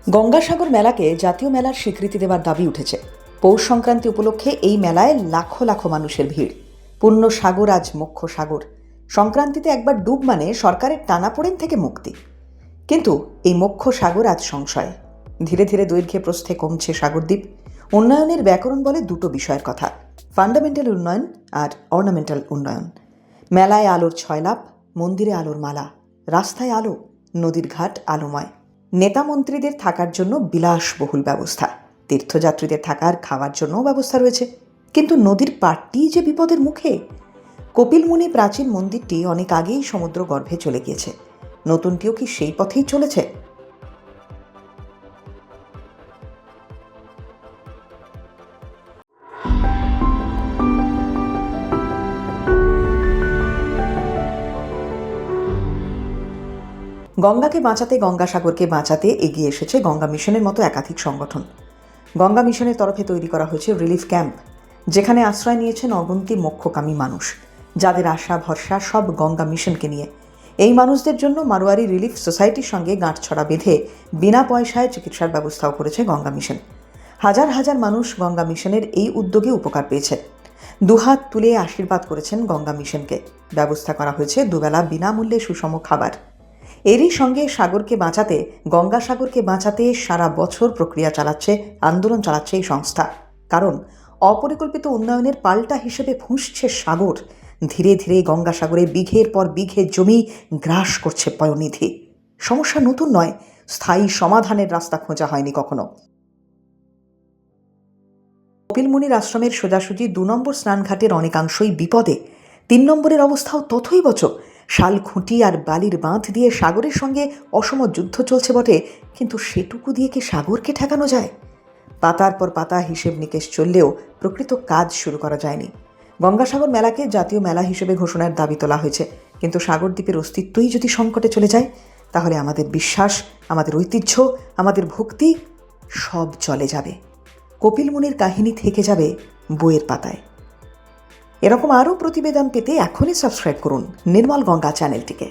গঙ্গাসাগর মেলাকে জাতীয় মেলার স্বীকৃতি দেওয়ার দাবি উঠেছে। পৌষ সংক্রান্তি উপলক্ষে এই মেলায় লাখো লাখো মানুষের ভিড়। পূর্ণ সাগর আজ মোক্ষ সাগর। সংক্রান্তিতে একবার ডুব মানে সরকারের টানাপোড়েন থেকে মুক্তি। কিন্তু এই মোক্ষ সাগর আজ সংশয়। ধীরে ধীরে দৈর্ঘ্যে প্রস্থে কমছে সাগরদ্বীপ। উন্নয়নের ব্যাকরণ বলে দুটো বিষয়ের কথা, ফান্ডামেন্টাল উন্নয়ন আর অর্নামেন্টাল উন্নয়ন। মেলায় আলোর ছয়লাপ, মন্দিরে আলোর মালা, রাস্তায় আলো, নদীর ঘাট আলোময়। নেতা মন্ত্রীদের থাকার জন্য বিলাসবহুল ব্যবস্থা, তীর্থযাত্রীদের থাকার খাওয়ার জন্যও ব্যবস্থা রয়েছে। কিন্তু নদীর পাড়টি যে বিপদের মুখে। কপিলমুনি প্রাচীন মন্দিরটি অনেক আগেই সমুদ্র গর্ভে চলে গিয়েছে। নতুনটিও কি সেই পথেই চলেছে? গঙ্গাকে বাঁচাতে, গঙ্গাসাগরকে বাঁচাতে এগিয়ে এসেছে গঙ্গা মিশনের মতো একাধিক সংগঠন। গঙ্গা মিশনের তরফে তৈরি করা হয়েছে রিলিফ ক্যাম্প, যেখানে আশ্রয় নিয়েছেন অগুন্তি মোক্ষকামী মানুষ, যাদের আশা ভরসা সব গঙ্গা মিশনকে নিয়ে। এই মানুষদের জন্য মারোয়ারি রিলিফ সোসাইটির সঙ্গে গাঁটছড়া বেঁধে বিনা পয়সায় চিকিৎসার ব্যবস্থাও করেছে গঙ্গা মিশন। হাজার হাজার মানুষ গঙ্গা মিশনের এই উদ্যোগে উপকার পেয়েছে। দুহাত তুলে আশীর্বাদ করেছেন গঙ্গা মিশনকে। ব্যবস্থা করা হয়েছে দুবেলা বিনামূল্যে সুষম খাবার। এরই সঙ্গে সাগরকে বাঁচাতে, গঙ্গাসাগরকে বাঁচাতে সারা বছর প্রক্রিয়া চালাচ্ছে, আন্দোলন চালাচ্ছে এই সংস্থা। কারণ অপরিকল্পিত উন্নয়নের পাল্টা হিসেবে ফুঁসছে সাগর। ধীরে ধীরে গঙ্গাসাগরে বিঘের পর বিঘে জমি গ্রাস করছে পয়নিধি। সমস্যা নতুন নয়, স্থায়ী সমাধানের রাস্তা খোঁজা হয়নি কখনো। কপিলমুনির আশ্রমের সোজাসুজি 2 নম্বর স্নানঘাটের অনেকাংশই বিপদে। 3 নম্বরের অবস্থাও তথৈবচ। শাল খুঁটি আর বালির বাঁধ দিয়ে সাগরের সঙ্গে অসম যুদ্ধ চলছে বটে, কিন্তু সেটুকু দিয়ে কি সাগরকে ঠেকানো যায়? পাতার পর পাতা হিসেব নিকেশ চললেও প্রকৃত কাজ শুরু করা যায়নি। গঙ্গাসাগর মেলাকে জাতীয় মেলা হিসেবে ঘোষণার দাবি তোলা হয়েছে, কিন্তু সাগরদ্বীপের অস্তিত্বই যদি সংকটে চলে যায়, তাহলে আমাদের বিশ্বাস, আমাদের ঐতিহ্য, আমাদের ভক্তি সব চলে যাবে। কপিলমুনির কাহিনী থেকে যাবে বইয়ের পাতায়। এরকম আরও প্রতিবেদন পেতে এখনই সাবস্ক্রাইব করুন নির্মল গঙ্গা চ্যানেলটিকে।